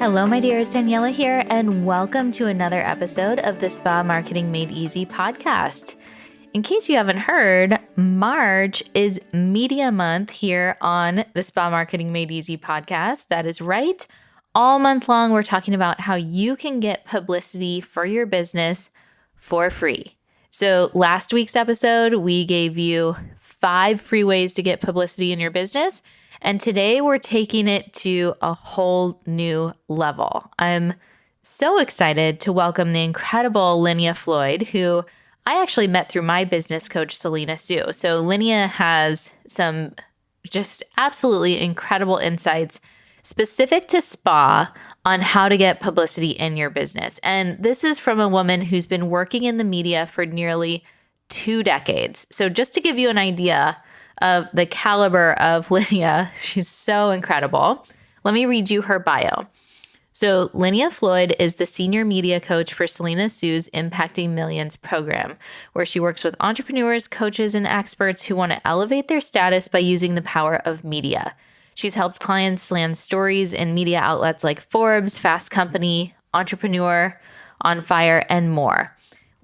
Hello, my dears. Daniela here, and welcome to another episode of the Spa Marketing Made Easy podcast. In case you haven't heard, March is Media Month here on the Spa Marketing Made Easy podcast. That is right. All month long, we're talking about how you can get publicity for your business for free. So last week's episode, we gave you 5 free ways to get publicity in your business. And today we're taking it to a whole new level. I'm so excited to welcome the incredible Lynya Floyd, who I actually met through my business coach, Selena Sue. So Lynya has some just absolutely incredible insights specific to spa on how to get publicity in your business. And this is from a woman who's been working in the media for nearly 2 decades. So just to give you an idea of the caliber of Lynya, she's so incredible. Let me read you her bio. So Lynya Floyd is the senior media coach for Selena Sue's Impacting Millions program, where she works with entrepreneurs, coaches, and experts who want to elevate their status by using the power of media. She's helped clients land stories in media outlets like Forbes, Fast Company, Entrepreneur, On Fire, and more.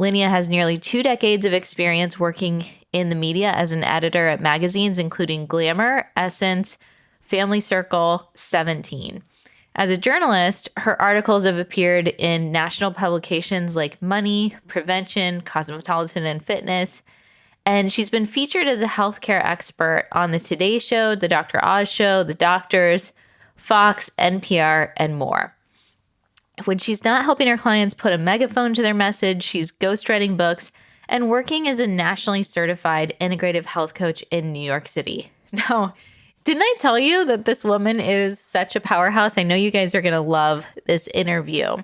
Lynya has nearly 2 decades of experience working in the media as an editor at magazines including Glamour, Essence, Family Circle, 17. As a journalist, her articles have appeared in national publications like Money, Prevention, Cosmopolitan, and Fitness. And she's been featured as a healthcare expert on The Today Show, The Dr. Oz Show, The Doctors, Fox, NPR, and more. When she's not helping her clients put a megaphone to their message, she's ghostwriting books and working as a nationally certified integrative health coach in New York City. Now, didn't I tell you that this woman is such a powerhouse? I know you guys are going to love this interview.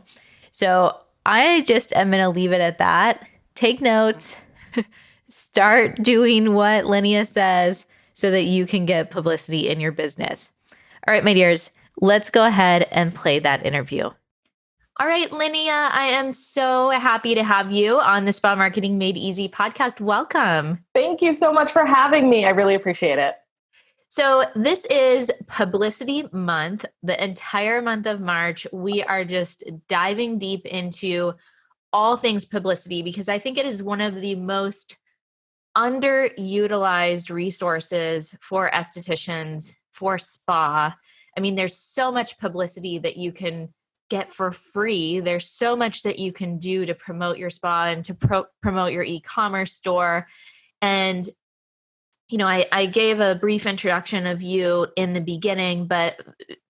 So I just am going to leave it at that. Take notes. Start doing what Lynya says so that you can get publicity in your business. All right, my dears, let's go ahead and play that interview. All right, Lynya, I am so happy to have you on the Spa Marketing Made Easy podcast. Welcome. Thank you so much for having me. I really appreciate it. So this is Publicity Month, the entire month of March. We are just diving deep into all things publicity because I think it is one of the most underutilized resources for estheticians, for spa. I mean, there's so much publicity that you can get for free. There's so much that you can do to promote your spa and to promote your e-commerce store. And, you know, I gave a brief introduction of you in the beginning, but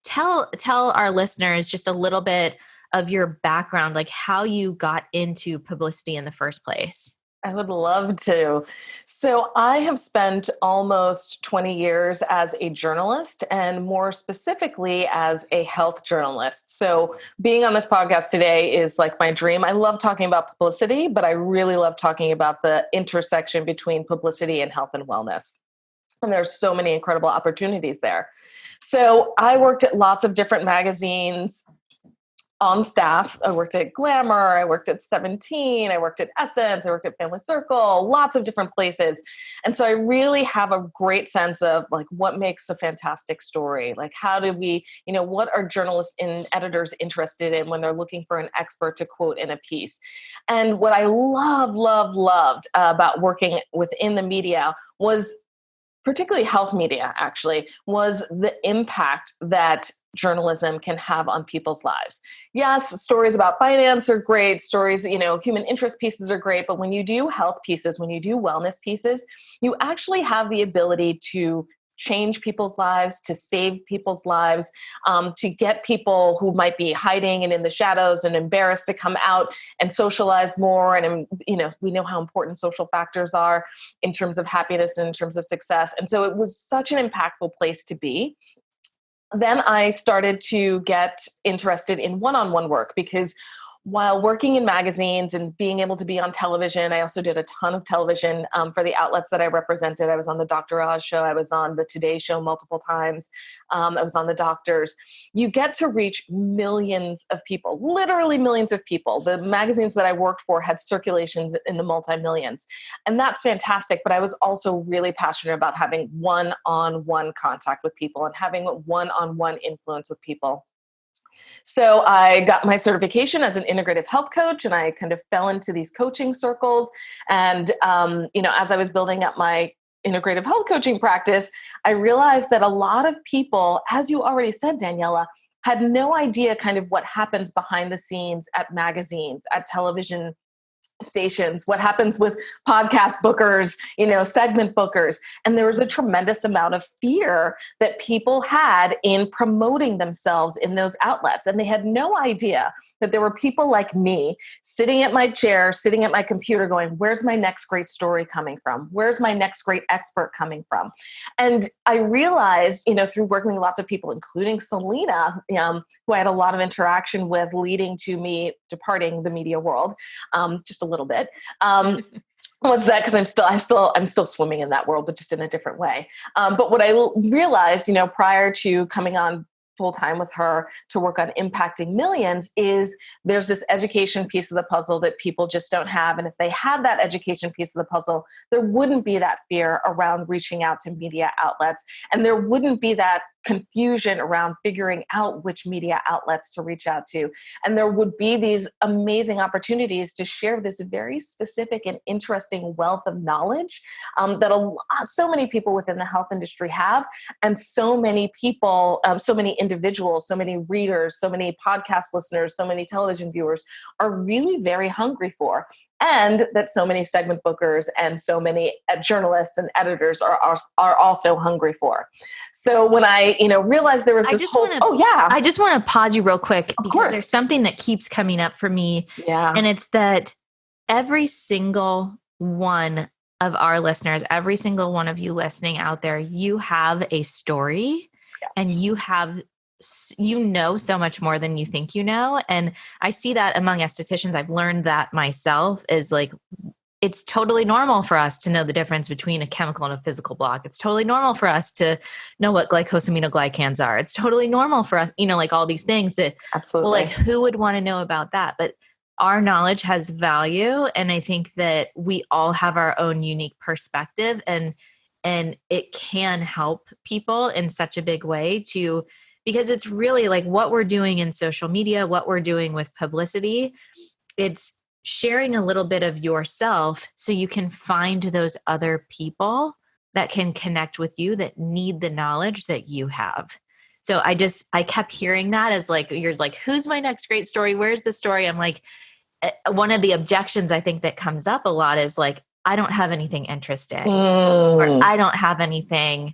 tell our listeners just a little bit of your background, like how you got into publicity in the first place. I would love to. So I have spent almost 20 years as a journalist and more specifically as a health journalist. So being on this podcast today is like my dream. I love talking about publicity, but I really love talking about the intersection between publicity and health and wellness. And there's so many incredible opportunities there. So I worked at lots of different magazines on staff. I worked at Glamour, I worked at 17, I worked at Essence, I worked at Family Circle, lots of different places. And so I really have a great sense of like what makes a fantastic story? Like how do we, what are journalists and editors interested in when they're looking for an expert to quote in a piece? And what I loved about working within the media was particularly health media, actually, was the impact that journalism can have on people's lives. Yes, stories about finance are great. Stories, human interest pieces are great. But when you do health pieces, when you do wellness pieces, you actually have the ability to change people's lives, to save people's lives, to get people who might be hiding and in the shadows and embarrassed to come out and socialize more. And, we know how important social factors are in terms of happiness and in terms of success. And so it was such an impactful place to be. Then I started to get interested in one-on-one work because while working in magazines and being able to be on television, I also did a ton of television for the outlets that I represented. I was on the Dr. Oz Show. I was on the Today Show multiple times. I was on the Doctors. You get to reach millions of people, literally millions of people. The magazines that I worked for had circulations in the multi-millions. And that's fantastic. But I was also really passionate about having one-on-one contact with people and having one-on-one influence with people. So I got my certification as an integrative health coach, and I kind of fell into these coaching circles. And, as I was building up my integrative health coaching practice, I realized that a lot of people, as you already said, Daniela, had no idea kind of what happens behind the scenes at magazines, at television stations, what happens with podcast bookers, segment bookers. And there was a tremendous amount of fear that people had in promoting themselves in those outlets. And they had no idea that there were people like me sitting at my chair, sitting at my computer going, where's my next great story coming from? Where's my next great expert coming from? And I realized, through working with lots of people, including Selena, who I had a lot of interaction with, leading to me departing the media world, just a little bit. What's that? Because I'm still swimming in that world, but just in a different way. But what I realized, prior to coming on full time with her to work on impacting millions, is there's this education piece of the puzzle that people just don't have. And if they had that education piece of the puzzle, there wouldn't be that fear around reaching out to media outlets, and there wouldn't be that confusion around figuring out which media outlets to reach out to. And there would be these amazing opportunities to share this very specific and interesting wealth of knowledge that so many people within the health industry have. And so many people, so many individuals, so many readers, so many podcast listeners, so many television viewers are really very hungry for. And that so many segment bookers and so many journalists and editors are also hungry for. So when I, realized there was this I just want to pause you real quick, of because course. There's something that keeps coming up for me. Yeah. And it's that every single one of our listeners, every single one of you listening out there, you have a story. Yes. And you know so much more than you think you know. And I see that among estheticians. I've learned that myself, is like, it's totally normal for us to know the difference between a chemical and a physical block. It's totally normal for us to know what glycosaminoglycans are. It's totally normal for us, like all these things that, absolutely, well, like, who would want to know about that? But our knowledge has value. And I think that we all have our own unique perspective, and it can help people in such a big way because it's really like what we're doing in social media, what we're doing with publicity. It's sharing a little bit of yourself so you can find those other people that can connect with you, that need the knowledge that you have. So I kept hearing that as like, you're like, who's my next great story? Where's the story? I'm like, one of the objections I think that comes up a lot is like, I don't have anything interesting, or I don't have anything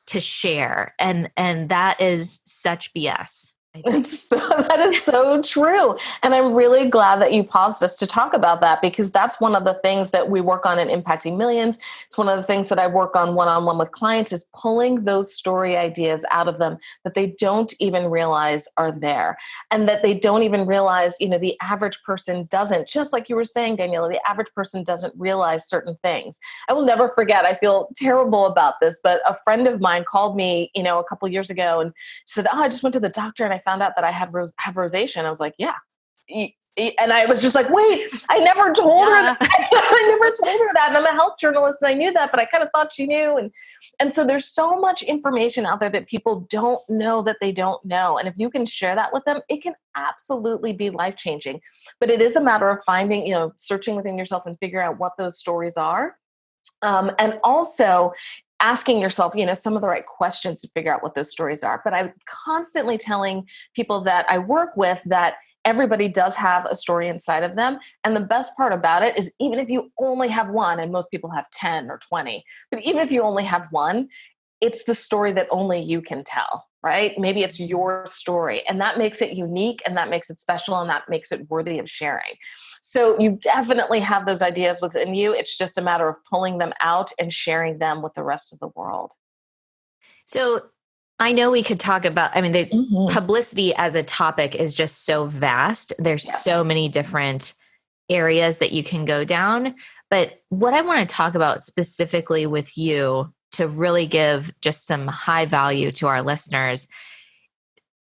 to share. And that is such BS. That is so true. And I'm really glad that you paused us to talk about that, because that's one of the things that we work on in Impacting Millions. It's one of the things that I work on one-on-one with clients, is pulling those story ideas out of them that they don't even realize are there, and that they don't even realize, the average person doesn't. Just like you were saying, Daniela, the average person doesn't realize certain things. I will never forget, I feel terrible about this, but a friend of mine called me, a couple of years ago, and she said, I just went to the doctor and I found out that I have rosacea. I was like, yeah. And I was just like, wait, I never told her that. I never told her that. And I'm a health journalist and I knew that, but I kind of thought she knew. And so there's so much information out there that people don't know that they don't know. And if you can share that with them, it can absolutely be life-changing. But it is a matter of finding, searching within yourself and figuring out what those stories are. And also asking yourself, some of the right questions to figure out what those stories are. But I'm constantly telling people that I work with that everybody does have a story inside of them. And the best part about it is, even if you only have one, and most people have 10 or 20, but even if you only have one, it's the story that only you can tell, right? Maybe it's your story, and that makes it unique, and that makes it special, and that makes it worthy of sharing. So you definitely have those ideas within you. It's just a matter of pulling them out and sharing them with the rest of the world. So I know we could talk about, the publicity as a topic is just so vast. There's so many different areas that you can go down. But what I want to talk about specifically with you, to really give just some high value to our listeners,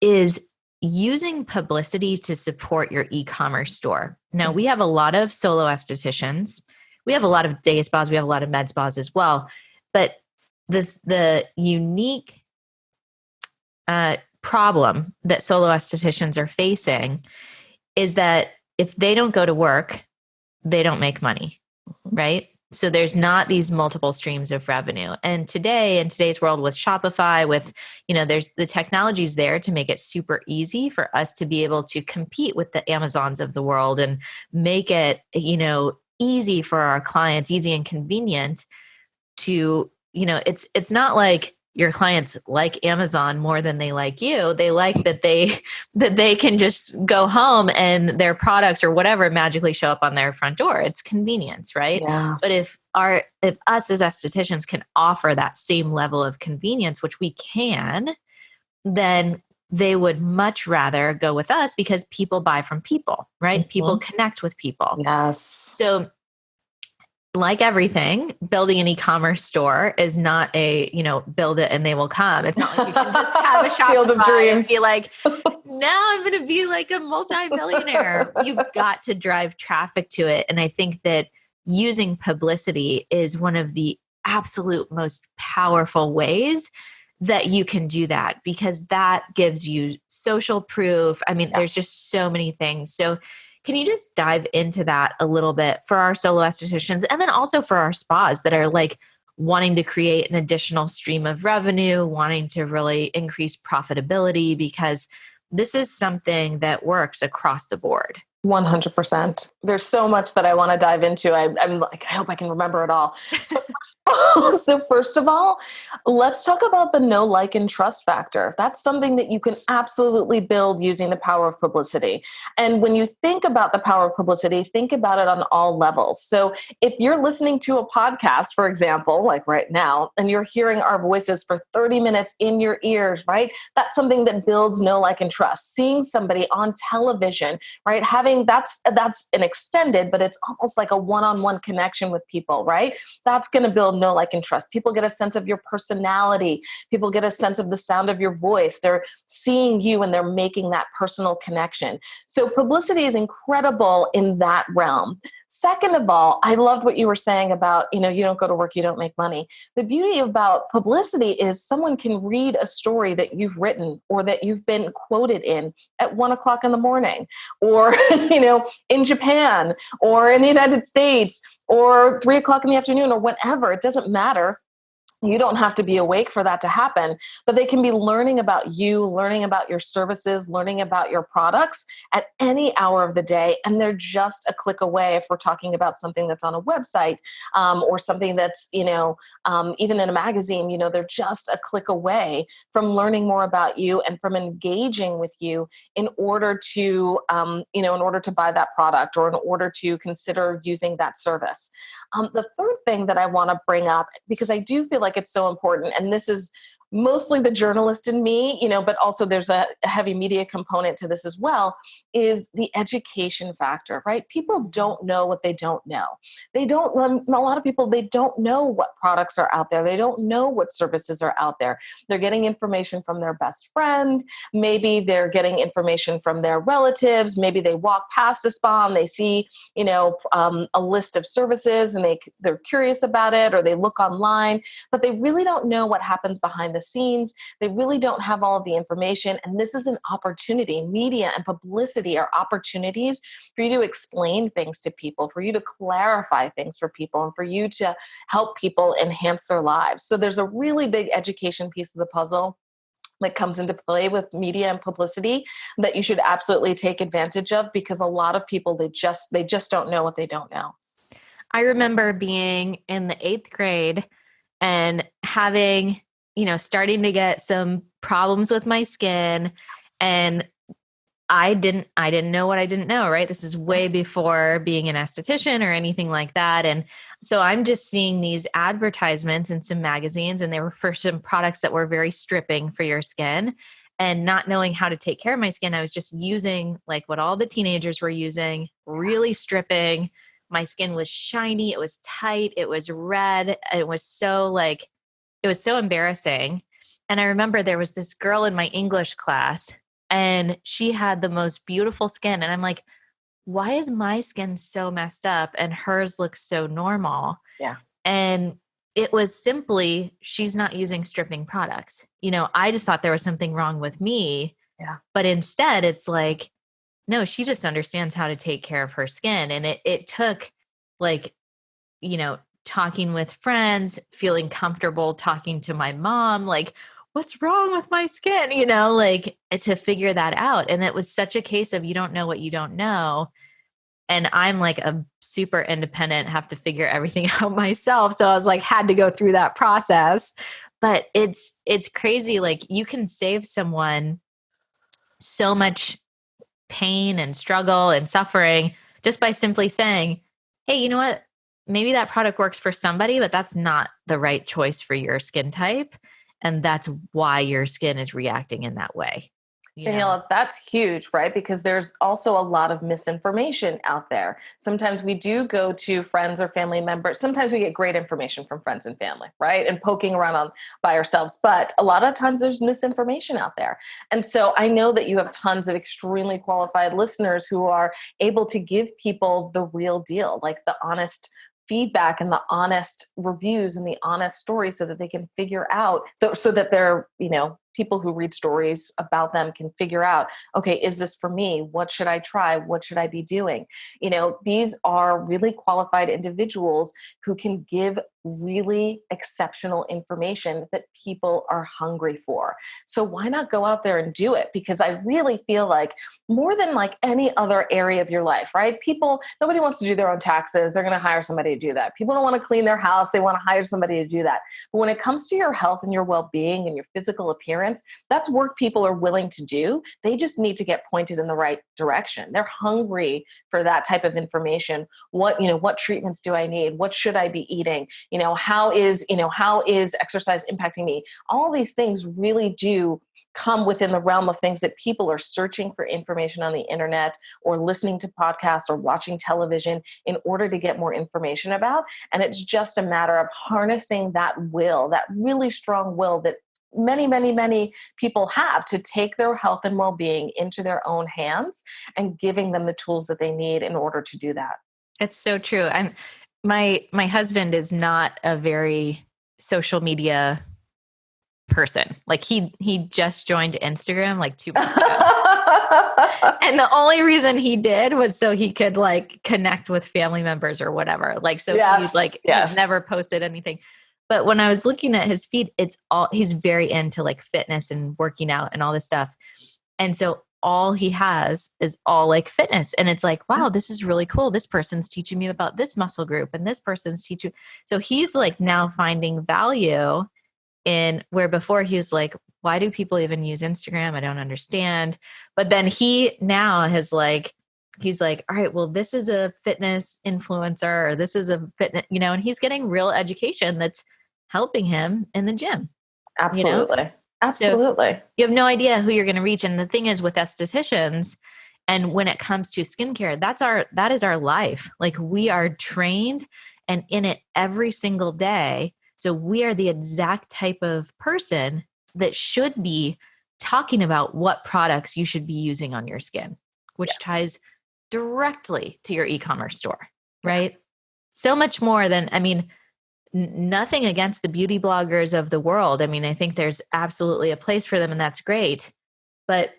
is using publicity to support your e-commerce store. Now, we have a lot of solo estheticians. We have a lot of day spas. We have a lot of med spas as well. But the unique problem that solo estheticians are facing is that if they don't go to work, they don't make money, right? So there's not these multiple streams of revenue. And today, in today's world with Shopify, with, there's the technologies there to make it super easy for us to be able to compete with the Amazons of the world and make it, easy for our clients, easy and convenient to, it's not like your clients like Amazon more than they like you. They like that they can just go home and their products or whatever magically show up on their front door. It's convenience, right? Yes. But if us as estheticians can offer that same level of convenience, which we can, then they would much rather go with us because people buy from people, right? People connect with people. Yes. So like everything, building an e-commerce store is not a, build it and they will come. It's not like you can just have a Field of Shopify dreams. and be like, now I'm going to be like a multi-millionaire. You've got to drive traffic to it. And I think that using publicity is one of the absolute most powerful ways that you can do that, because that gives you social proof. I mean, there's just so many things. So can you just dive into that a little bit for our solo estheticians and then also for our spas that are like wanting to create an additional stream of revenue, wanting to really increase profitability, because this is something that works across the board? 100%. There's so much that I want to dive into. I'm like, I hope I can remember it all. So first of all, let's talk about the know, like, and trust factor. That's something that you can absolutely build using the power of publicity. And when you think about the power of publicity, think about it on all levels. So if you're listening to a podcast, for example, like right now, and you're hearing our voices for 30 minutes in your ears, right? That's something that builds know, like, and trust. Seeing somebody on television, right? That's an extended, but it's almost like a one-on-one connection with people, right? That's going to build know, like, and trust. People get a sense of your personality. People get a sense of the sound of your voice. They're seeing you and they're making that personal connection. So publicity is incredible in that realm. Second of all, I loved what you were saying about, you don't go to work, you don't make money. The beauty about publicity is someone can read a story that you've written or that you've been quoted in at 1:00 in the morning, or, in Japan or in the United States, or 3:00 in the afternoon, or whenever. It doesn't matter. You don't have to be awake for that to happen, but they can be learning about you, learning about your services, learning about your products at any hour of the day. And they're just a click away if we're talking about something that's on a website, or something that's, even in a magazine, they're just a click away from learning more about you and from engaging with you in order to, in order to buy that product or in order to consider using that service. The third thing that I want to bring up, because I do feel like it's so important, and this is mostly the journalist in me, but also there's a heavy media component to this as well, is the education factor, right? People don't know what they don't know. A lot of people, they don't know what products are out there. They don't know what services are out there. They're getting information from their best friend. Maybe they're getting information from their relatives. Maybe they walk past a spa and they see, a list of services and they're curious about it, or they look online, but they really don't know what happens behind the scenes. They really don't have all of the information. And this is an opportunity. Media and publicity are opportunities for you to explain things to people, for you to clarify things for people, and for you to help people enhance their lives. So there's a really big education piece of the puzzle that comes into play with media and publicity that you should absolutely take advantage of, because a lot of people, they just don't know what they don't know. I remember being in the 8th grade and having, starting to get some problems with my skin, and I didn't know what I didn't know, right? This is way before being an esthetician or anything like that. And so I'm just seeing these advertisements in some magazines, and they were for some products that were very stripping for your skin, and not knowing how to take care of my skin. I was just using like what all the teenagers were using, really stripping. My skin was shiny. It was tight. It was red. It was so embarrassing. And I remember there was this girl in my English class, and she had the most beautiful skin. And I'm like, why is my skin so messed up and hers looks so normal? Yeah. And it was simply, she's not using stripping products. I just thought there was something wrong with me. Yeah. But instead it's like, no, she just understands how to take care of her skin. And it took like, talking with friends, feeling comfortable talking to my mom, like, what's wrong with my skin, like to figure that out. And it was such a case of you don't know what you don't know. And I'm like a super independent, have to figure everything out myself. So I was like, had to go through that process. But it's crazy. Like you can save someone so much pain and struggle and suffering just by simply saying, hey, you know what? Maybe that product works for somebody, but that's not the right choice for your skin type. And that's why your skin is reacting in that way. Daniela, that's huge, right? Because there's also a lot of misinformation out there. Sometimes we do go to friends or family members. Sometimes we get great information from friends and family, right? And poking around by ourselves. But a lot of times there's misinformation out there. And so I know that you have tons of extremely qualified listeners who are able to give people the real deal, like the honest feedback and the honest reviews and the honest stories so that they can figure out, so that they're, people who read stories about them can figure out, okay, is this for me? What should I try? What should I be doing? These are really qualified individuals who can give really exceptional information that people are hungry for. So why not go out there and do it? Because I really feel like more than like any other area of your life, right? Nobody wants to do their own taxes. They're going to hire somebody to do that. People don't want to clean their house. They want to hire somebody to do that. But when it comes to your health and your well-being and your physical appearance, that's work people are willing to do. They just need to get pointed in the right direction. They're hungry for that type of information. What treatments do I need? What should I be eating? How is exercise impacting me? All these things really do come within the realm of things that people are searching for information on the internet or listening to podcasts or watching television in order to get more information about. And it's just a matter of harnessing that will, that really strong will that many, many, many people have to take their health and well-being into their own hands and giving them the tools that they need in order to do that. It's so true. My husband is not a very social media person. Like he just joined Instagram like 2 months ago. And the only reason he did was so he could like connect with family members or whatever. Like, so he's never posted anything. But when I was looking at his feed, he's very into like fitness and working out and all this stuff. And so all he has is all like fitness. And it's like, wow, this is really cool. This person's teaching me about this muscle group and this person's teaching. So he's like now finding value in where before he was like, why do people even use Instagram? I don't understand. But then he now has like, he's like, all right, well, this is a fitness influencer or this is a fitness, and he's getting real education that's helping him in the gym. Absolutely. Absolutely. So you have no idea who you're going to reach. And the thing is with estheticians, and when it comes to skincare, that is our life. Like we are trained and in it every single day. So we are the exact type of person that should be talking about what products you should be using on your skin, which ties directly to your e-commerce store, right? So much more than, nothing against the beauty bloggers of the world. I think there's absolutely a place for them and that's great. But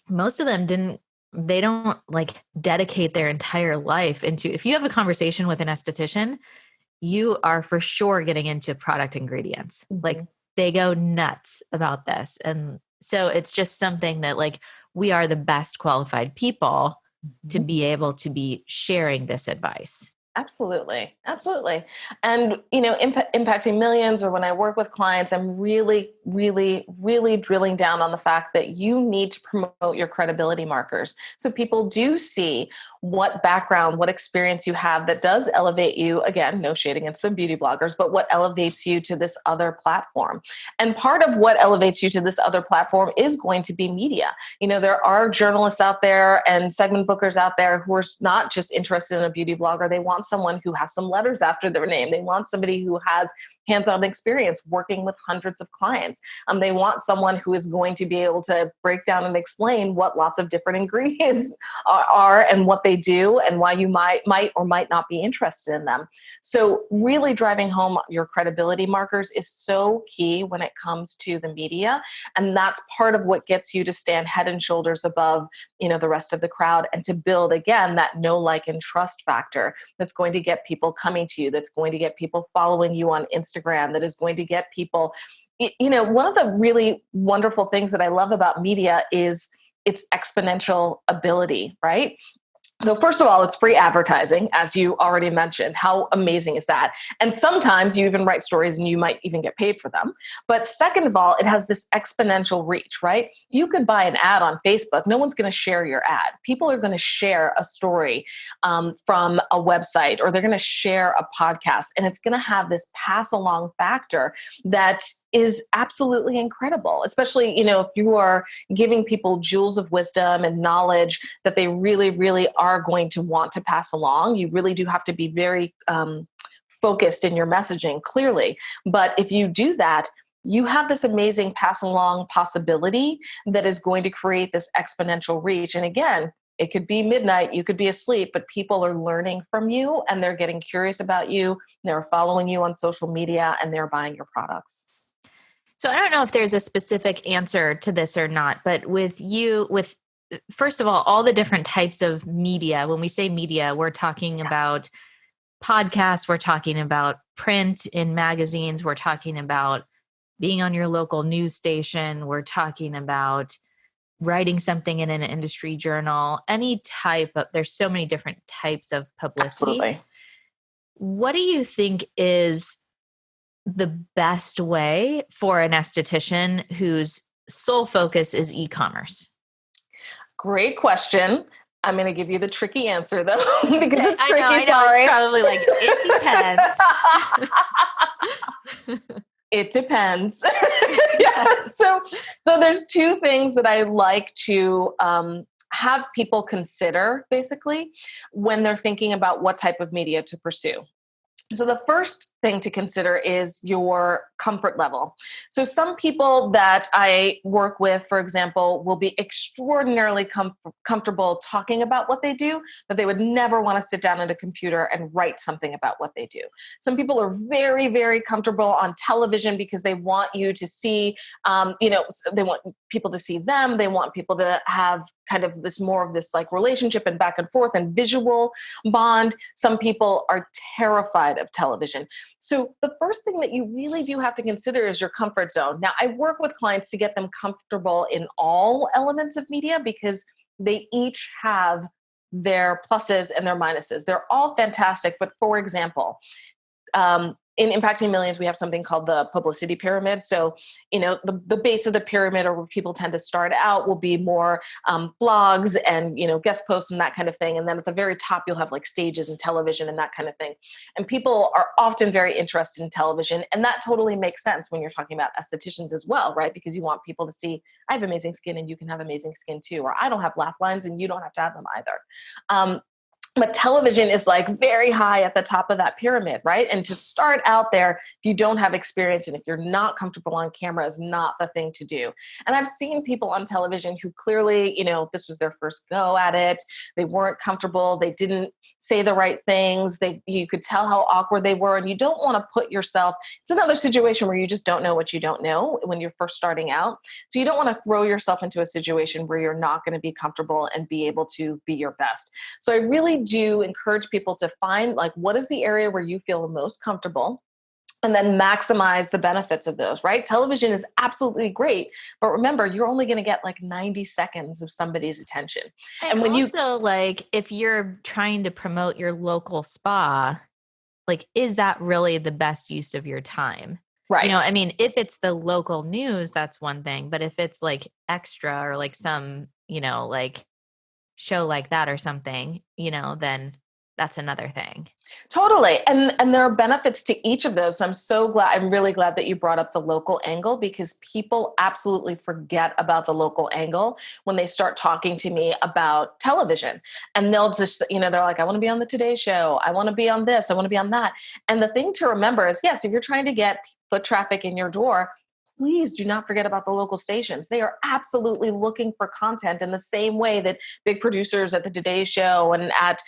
most of them they don't like dedicate their entire life into, if you have a conversation with an esthetician, you are for sure getting into product ingredients. Mm-hmm. Like they go nuts about this. And so it's just something that like we are the best qualified people to be able to be sharing this advice. Absolutely. Absolutely. And, impacting millions, or when I work with clients, I'm really, really, really drilling down on the fact that you need to promote your credibility markers. So people do see what background, what experience you have that does elevate you. Again, no shade against the beauty bloggers, but what elevates you to this other platform. And part of what elevates you to this other platform is going to be media. There are journalists out there and segment bookers out there who are not just interested in a beauty blogger. They want someone who has some letters after their name. They want somebody who has hands-on experience working with hundreds of clients. They want someone who is going to be able to break down and explain what lots of different ingredients are and what they do and why you might or might not be interested in them. So really driving home your credibility markers is so key when it comes to the media. And that's part of what gets you to stand head and shoulders above, the rest of the crowd, and to build, again, that know, like, and trust factor that's going to get people coming to you, that's going to get people following you on Instagram, that is going to get people, one of the really wonderful things that I love about media is its exponential ability, right? So first of all, it's free advertising, as you already mentioned. How amazing is that? And sometimes you even write stories and you might even get paid for them. But second of all, it has this exponential reach, right? You could buy an ad on Facebook. No one's going to share your ad. People are going to share a story from a website, or they're going to share a podcast. And it's going to have this pass along factor that is absolutely incredible, especially, if you are giving people jewels of wisdom and knowledge that they really, really are going to want to pass along. You really do have to be very focused in your messaging, clearly. But if you do that, you have this amazing pass along possibility that is going to create this exponential reach. And again, it could be midnight, you could be asleep, but people are learning from you and they're getting curious about you. They're following you on social media and they're buying your products. So I don't know if there's a specific answer to this or not, but with first of all the different types of media, when we say media, we're talking about podcasts, we're talking about print in magazines, we're talking about being on your local news station, we're talking about writing something in an industry journal, any type of, there's so many different types of publicity. Absolutely. What do you think is the best way for an esthetician whose sole focus is e-commerce? Great question. I'm going to give you the tricky answer though, because it's tricky. I know, sorry. It's probably like, it depends. It depends. Yeah. So there's two things that I like to have people consider, basically, when they're thinking about what type of media to pursue. So the first thing to consider is your comfort level. So some people that I work with, for example, will be extraordinarily comfortable talking about what they do, but they would never want to sit down at a computer and write something about what they do. Some people are very, very comfortable on television because they want you to see, they want people to see them. They want people to have kind of this more of this like relationship and back and forth and visual bond. Some people are terrified of television. So the first thing that you really do have to consider is your comfort zone. Now, I work with clients to get them comfortable in all elements of media because they each have their pluses and their minuses. They're all fantastic. But for example, in Impacting Millions, we have something called the Publicity pyramid. So, the base of the pyramid, or where people tend to start out, will be more blogs and, guest posts and that kind of thing. And then at the very top, you'll have like stages and television and that kind of thing. And people are often very interested in television. And that totally makes sense when you're talking about estheticians as well, right? Because you want people to see, I have amazing skin and you can have amazing skin too. Or I don't have laugh lines and you don't have to have them either. But television is like very high at the top of that pyramid, right? And to start out there, if you don't have experience and if you're not comfortable on camera, is not the thing to do. And I've seen people on television who clearly, this was their first go at it. They weren't comfortable. They didn't say the right things. You could tell how awkward they were. And you don't want to put yourself, it's another situation where you just don't know what you don't know when you're first starting out. So you don't want to throw yourself into a situation where you're not going to be comfortable and be able to be your best. So I really do encourage people to find like, what is the area where you feel the most comfortable, and then maximize the benefits of those, right? Television is absolutely great, but remember, you're only going to get like 90 seconds of somebody's attention. And when also, like, if you're trying to promote your local spa, like, is that really the best use of your time? Right. If it's the local news, that's one thing, but if it's like extra or like some, like show like that or something, then that's another thing. Totally. And there are benefits to each of those. So I'm really glad that you brought up the local angle, because people absolutely forget about the local angle when they start talking to me about television. And they'll just, they're like, I want to be on the Today Show. I want to be on this. I want to be on that. And the thing to remember is, yes, if you're trying to get foot traffic in your door, please do not forget about the local stations. They are absolutely looking for content in the same way that big producers at the Today Show and at,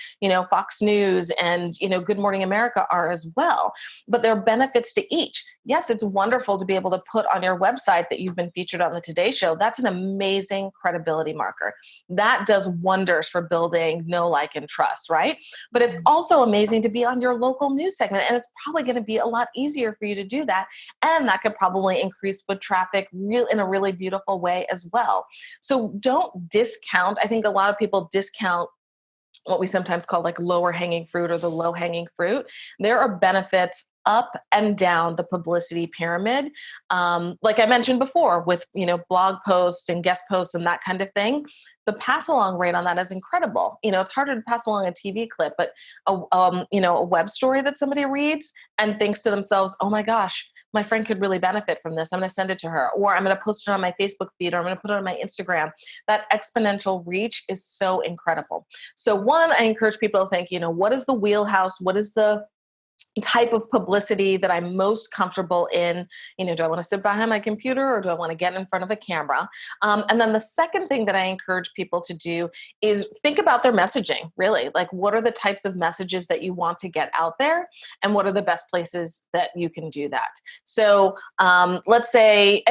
Fox News and, Good Morning America are as well. But there are benefits to each. Yes, it's wonderful to be able to put on your website that you've been featured on the Today Show. That's an amazing credibility marker. That does wonders for building know, like, and trust, right? But it's also amazing to be on your local news segment, and it's probably going to be a lot easier for you to do that. And that could probably increase foot traffic in a really beautiful way as well. So don't discount. I think a lot of people discount what we sometimes call like lower hanging fruit or the low hanging fruit. There are benefits up and down the publicity pyramid. Like I mentioned before with, blog posts and guest posts and that kind of thing, the pass along rate on that is incredible. It's harder to pass along a TV clip, but a web story that somebody reads and thinks to themselves, oh my gosh, my friend could really benefit from this. I'm going to send it to her, or I'm going to post it on my Facebook feed, or I'm going to put it on my Instagram. That exponential reach is so incredible. So one, I encourage people to think, what is the wheelhouse? What is the type of publicity that I'm most comfortable in? Do I want to sit behind my computer or do I want to get in front of a camera? And then the second thing that I encourage people to do is think about their messaging, really. Like, what are the types of messages that you want to get out there? And what are the best places that you can do that? So let's say,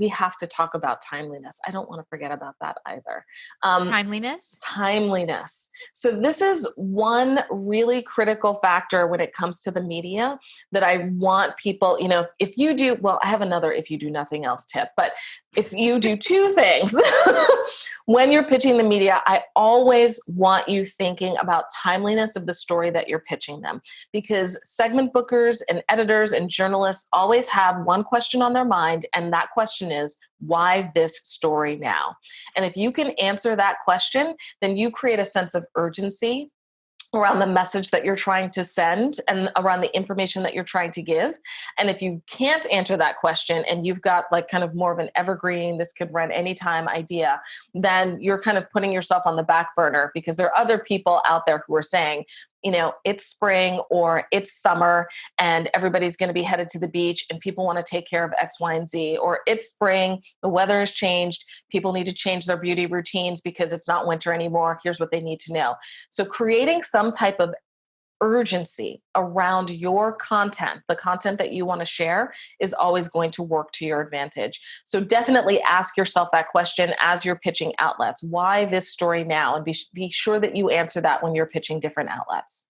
we have to talk about timeliness. I don't want to forget about that either. Timeliness? Timeliness. So this is one really critical factor when it comes to the media that I want people, if you do, well, I have another if you do nothing else tip, but if you do two things, when you're pitching the media, I always want you thinking about timeliness of the story that you're pitching them, because segment bookers and editors and journalists always have one question on their mind, and that question is, why this story now? And if you can answer that question, then you create a sense of urgency around the message that you're trying to send and around the information that you're trying to give. And if you can't answer that question and you've got like kind of more of an evergreen, this could run anytime idea, then you're kind of putting yourself on the back burner, because there are other people out there who are saying, it's spring or it's summer and everybody's going to be headed to the beach and people want to take care of X, Y, and Z, or it's spring, the weather has changed, people need to change their beauty routines because it's not winter anymore. Here's what they need to know. So creating some type of urgency around your content, the content that you want to share, is always going to work to your advantage. So definitely ask yourself that question as you're pitching outlets. Why this story now? And be sure that you answer that when you're pitching different outlets.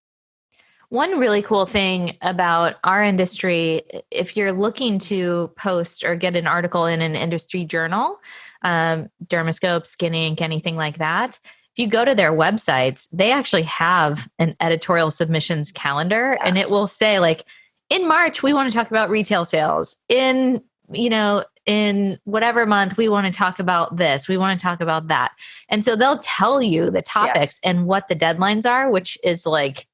One really cool thing about our industry, if you're looking to post or get an article in an industry journal, Dermoscope, Skin Inc., anything like that, if you go to their websites, they actually have an editorial submissions calendar. Yes. And it will say, like, in March, we want to talk about retail sales. In whatever month, we want to talk about this. We want to talk about that. And so they'll tell you the topics and what the deadlines are, which is like,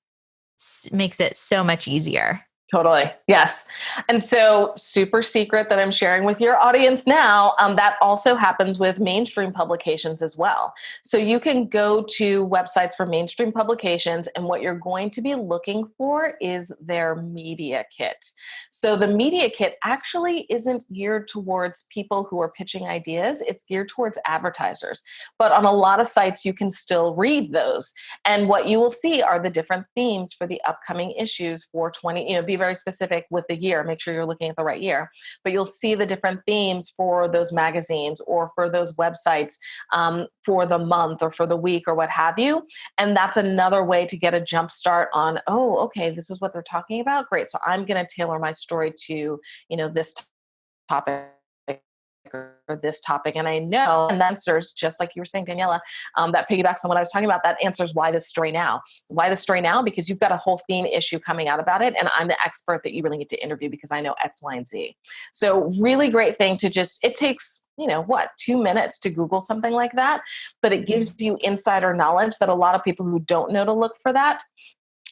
makes it so much easier. Totally. Yes. And so super secret that I'm sharing with your audience now, that also happens with mainstream publications as well. So you can go to websites for mainstream publications, and what you're going to be looking for is their media kit. So the media kit actually isn't geared towards people who are pitching ideas. It's geared towards advertisers. But on a lot of sites, you can still read those. And what you will see are the different themes for the upcoming issues for be very specific with the year, make sure you're looking at the right year, but you'll see the different themes for those magazines or for those websites for the month or for the week or what have you. And that's another way to get a jump start on, oh, okay, this is what they're talking about. Great. So I'm going to tailor my story to, this topic or this topic. And I know, and that answers, just like you were saying, Daniela, that piggybacks on what I was talking about, that answers why this story now. Why this story now? Because you've got a whole theme issue coming out about it. And I'm the expert that you really need to interview because I know X, Y, and Z. So really great thing to it takes, 2 minutes to Google something like that, but it gives you insider knowledge that a lot of people who don't know to look for that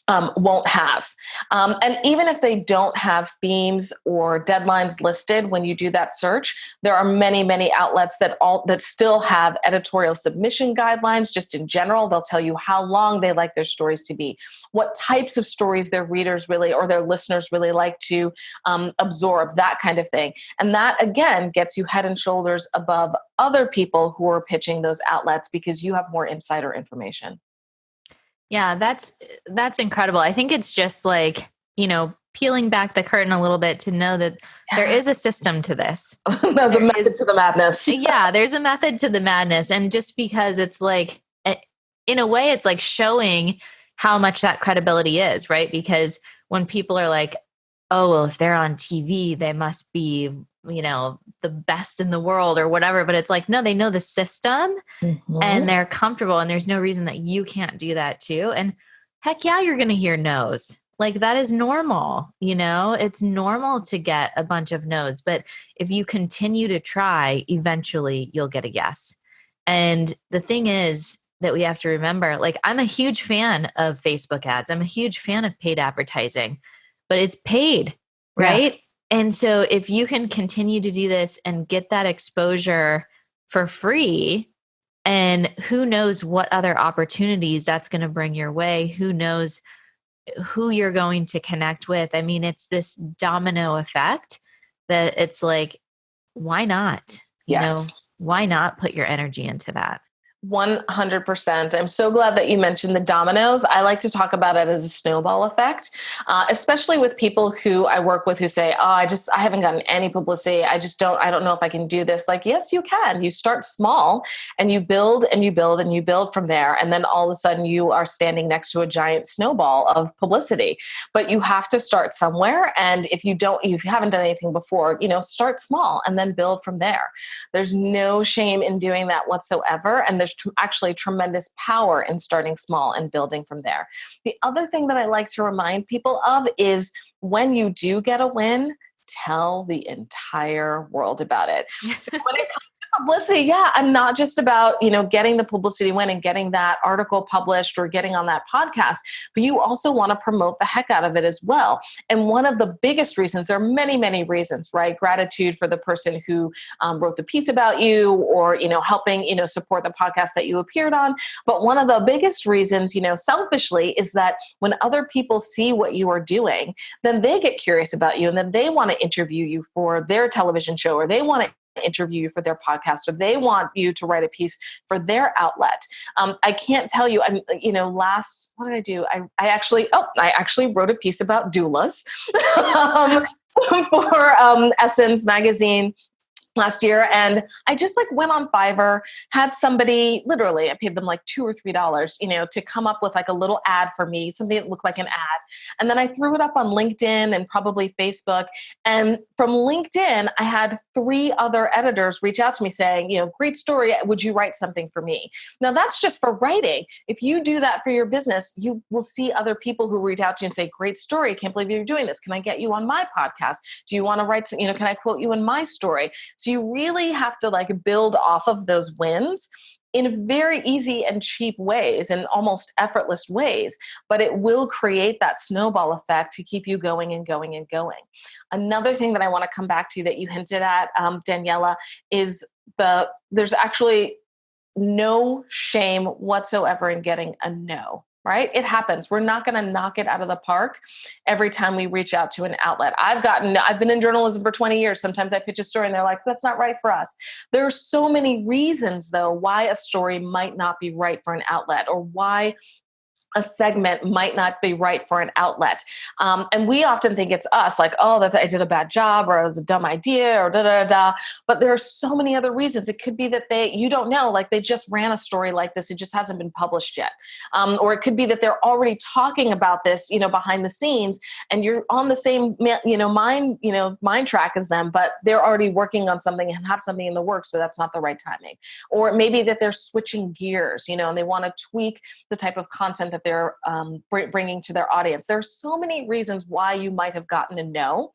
won't have. And even if they don't have themes or deadlines listed when you do that search, there are many, many outlets that still have editorial submission guidelines. Just in general, they'll tell you how long they like their stories to be, what types of stories their readers really or their listeners really like to absorb, that kind of thing. And that, again, gets you head and shoulders above other people who are pitching those outlets because you have more insider information. Yeah, that's incredible. I think it's just like, peeling back the curtain a little bit to know that there is a system to this. There's a method to the madness. Yeah, there's a method to the madness. And just because it's like, in a way, it's like showing how much that credibility is, right? Because when people are like, oh, well, if they're on TV, they must be, the best in the world or whatever. But it's like, no, they know the system and they're comfortable, and there's no reason that you can't do that too. And heck yeah, you're going to hear no's. Like, that is normal. It's normal to get a bunch of no's, but if you continue to try, eventually you'll get a yes. And the thing is that we have to remember, like, I'm a huge fan of Facebook ads. I'm a huge fan of paid advertising, but it's paid, right? Yes. And so if you can continue to do this and get that exposure for free, and who knows what other opportunities that's going to bring your way, who knows who you're going to connect with. I mean, it's this domino effect that it's like, why not? Yes. Why not put your energy into that? 100%. I'm so glad that you mentioned the dominoes. I like to talk about it as a snowball effect, especially with people who I work with who say, oh, I haven't gotten any publicity. I don't know if I can do this. Like, yes, you can. You start small and you build and you build and you build from there. And then all of a sudden you are standing next to a giant snowball of publicity, but you have to start somewhere. And if you haven't done anything before, start small and then build from there. There's no shame in doing that whatsoever. And there's actually tremendous power in starting small and building from there. The other thing that I like to remind people of is when you do get a win, tell the entire world about it. So when it comes to publicity, yeah, I'm not just about, getting the publicity win and getting that article published or getting on that podcast, but you also want to promote the heck out of it as well. And one of the biggest reasons, there are many, many reasons, right? Gratitude for the person who wrote the piece about you, or, helping, support the podcast that you appeared on. But one of the biggest reasons, selfishly, is that when other people see what you are doing, then they get curious about you, and then they want to interview you for their television show, or they want to interview you for their podcast, or they want you to write a piece for their outlet. I can't tell you, what did I do? I actually wrote a piece about doulas for Essence magazine last year. And I just went on Fiverr, had somebody, literally, I paid them $2 or $3, to come up with a little ad for me, something that looked like an ad. And then I threw it up on LinkedIn and probably Facebook. And from LinkedIn, I had 3 other editors reach out to me saying, great story. Would you write something for me? Now that's just for writing. If you do that for your business, you will see other people who reach out to you and say, great story. Can't believe you're doing this. Can I get you on my podcast? Do you want to write, can I quote you in my story? So you really have to build off of those wins in very easy and cheap ways and almost effortless ways, but it will create that snowball effect to keep you going and going and going. Another thing that I want to come back to that you hinted at, Daniela, is there's actually no shame whatsoever in getting a no. Right? It happens. We're not going to knock it out of the park every time we reach out to an outlet. I've been in journalism for 20 years. Sometimes I pitch a story and they're like, that's not right for us. There are so many reasons though, why a story might not be right for an outlet, or why a segment might not be right for an outlet. And we often think it's us, I did a bad job, or it was a dumb idea, or da-da-da-da. But there are so many other reasons. It could be that you don't know, they just ran a story like this. It just hasn't been published yet. Or it could be that they're already talking about this, behind the scenes, and you're on the same, mind track as them, but they're already working on something and have something in the works. So that's not the right timing. Or maybe that they're switching gears, and they want to tweak the type of content that that they're bringing to their audience. There are so many reasons why you might have gotten a no.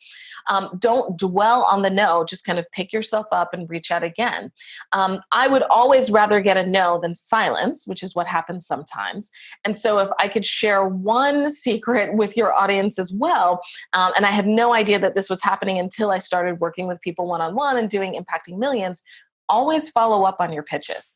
Don't dwell on the no, just kind of pick yourself up and reach out again. I would always rather get a no than silence, which is what happens sometimes. And so if I could share one secret with your audience as well, and I had no idea that this was happening until I started working with people one-on-one and doing Impacting Millions, always follow up on your pitches.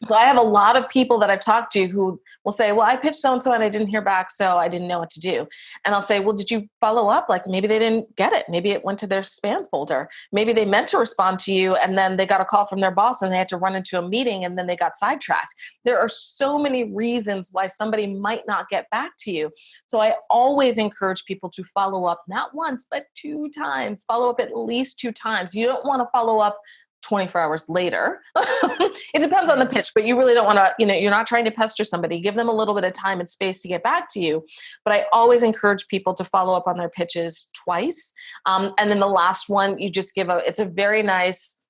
So I have a lot of people that I've talked to who will say, well, I pitched so-and-so and I didn't hear back, so I didn't know what to do. And I'll say, well, did you follow up? Like maybe they didn't get it. Maybe it went to their spam folder. Maybe they meant to respond to you and then they got a call from their boss and they had to run into a meeting and then they got sidetracked. There are so many reasons why somebody might not get back to you. So I always encourage people to follow up, not once, but 2 times. Follow up at least 2 times. You don't want to follow up 24 hours later. It depends on the pitch, but you really don't want to, you're not trying to pester somebody. Give them a little bit of time and space to get back to you. But I always encourage people to follow up on their pitches twice. And then the last one, you just it's a very nice,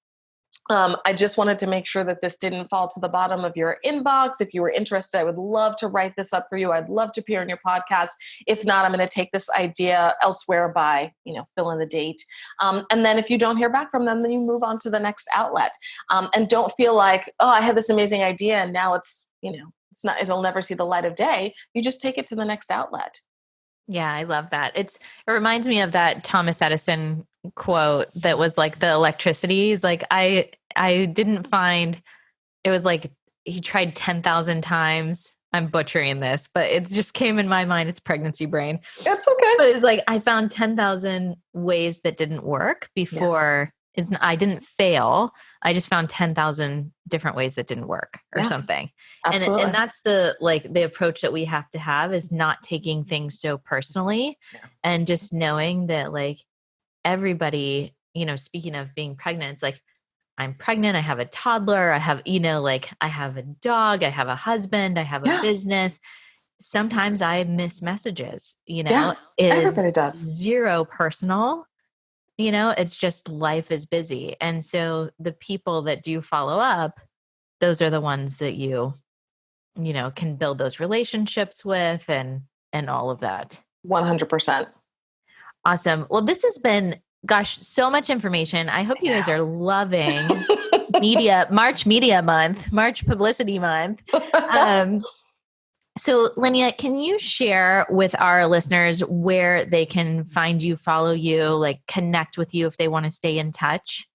I just wanted to make sure that this didn't fall to the bottom of your inbox. If you were interested, I would love to write this up for you. I'd love to appear on your podcast. If not, I'm going to take this idea elsewhere by, fill in the date. And then if you don't hear back from them, then you move on to the next outlet. And don't feel like, oh, I had this amazing idea and now it'll never see the light of day. You just take it to the next outlet. Yeah, I love that. It reminds me of that Thomas Edison quote that was like the electricity is like, I didn't find, it was like he tried 10,000 times. I'm butchering this, but it just came in my mind. It's pregnancy brain. It's okay. But it's like, I found 10,000 ways that didn't work before. Yeah. I didn't fail. I just found 10,000 different ways that didn't work or something. Absolutely. And that's the approach that we have to have is not taking things so personally and just knowing that like everybody, speaking of being pregnant, it's like, I'm pregnant. I have a toddler. I have, I have a dog. I have a husband. I have a business. Sometimes I miss messages, everybody does. Zero personal. It's just life is busy. And so the people that do follow up, those are the ones that you can build those relationships with and all of that. 100%. Awesome. Well, this has been, so much information. I hope you guys are loving March Media Month, March Publicity Month. So Lynya, can you share with our listeners where they can find you, follow you, like connect with you if they want to stay in touch?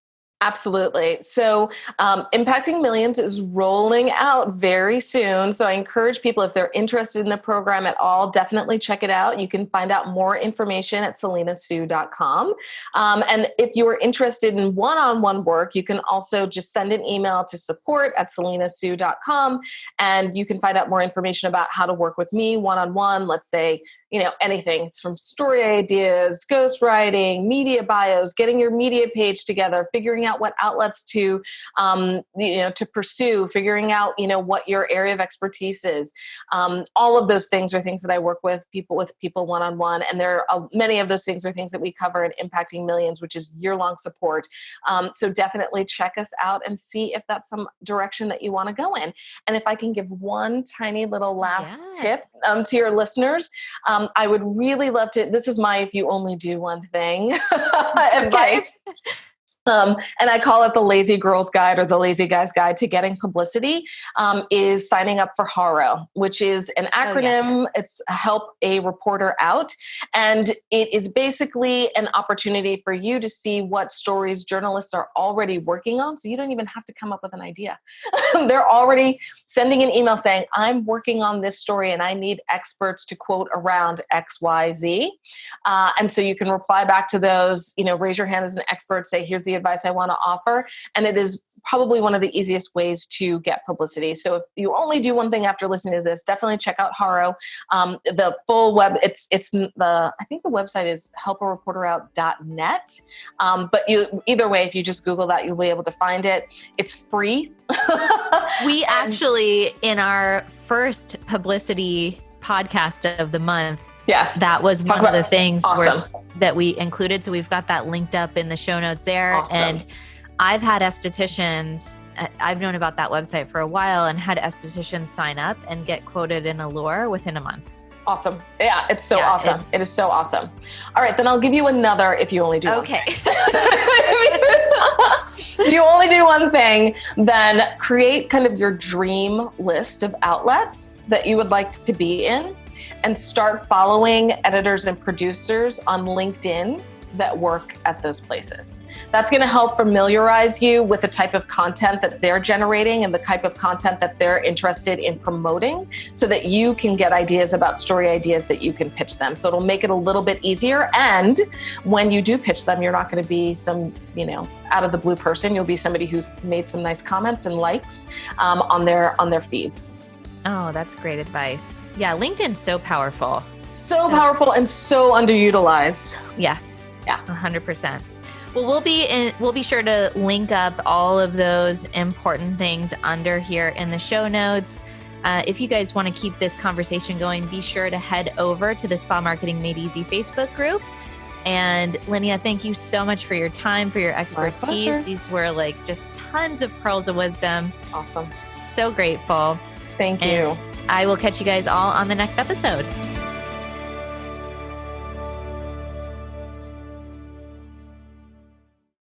Absolutely. So Impacting Millions is rolling out very soon. So I encourage people, if they're interested in the program at all, definitely check it out. You can find out more information at selinasue.com. And if you are interested in one-on-one work, you can also just send an email to support@selinasue.com. And you can find out more information about how to work with me one-on-one. Let's say, anything. It's from story ideas, ghostwriting, media bios, getting your media page together, figuring out what outlets to pursue, figuring out, what your area of expertise is. All of those things are things that I work with people one-on-one. And there are many of those things are things that we cover in Impacting Millions, which is year-long support. So definitely check us out and see if that's some direction that you want to go in. And if I can give one tiny little last tip to your listeners, I would really love to, this is my, if you only do one thing advice. And I call it the Lazy Girl's Guide or the Lazy Guy's Guide to Getting Publicity, is signing up for HARO, which is an acronym. It's Help a Reporter Out. And it is basically an opportunity for you to see what stories journalists are already working on. So you don't even have to come up with an idea. They're already sending an email saying, I'm working on this story and I need experts to quote around X, Y, Z. And so you can reply back to those, raise your hand as an expert, say, here's the advice I want to offer. And it is probably one of the easiest ways to get publicity. So if you only do one thing after listening to this, definitely check out HARO. The full web, I think the website is helpareporterout.net. But either way, if you just Google that, you'll be able to find it. It's free. We actually, in our first publicity podcast of the month, that was one of the things that we included. So we've got that linked up in the show notes there. Awesome. I've had estheticians, I've known about that website for a while and had estheticians sign up and get quoted in Allure within a month. Awesome. Yeah, it's so awesome. It is so awesome. All right, then I'll give you another if you only do one thing. If you only do one thing, then create kind of your dream list of outlets that you would like to be in and start following editors and producers on LinkedIn that work at those places. That's going to help familiarize you with the type of content that they're generating and the type of content that they're interested in promoting so that you can get ideas about story ideas that you can pitch them. So it'll make it a little bit easier. And when you do pitch them, you're not going to be some, out of the blue person. You'll be somebody who's made some nice comments and likes on their feeds. Oh, that's great advice. Yeah, LinkedIn's so powerful. So powerful and so underutilized. Yes. Yeah. 100%. Well, we'll be sure to link up all of those important things under here in the show notes. If you guys want to keep this conversation going, be sure to head over to the Spa Marketing Made Easy Facebook group. And Lynya, thank you so much for your time, for your expertise. These were like just tons of pearls of wisdom. Awesome. So grateful. Thank you. I will catch you guys all on the next episode.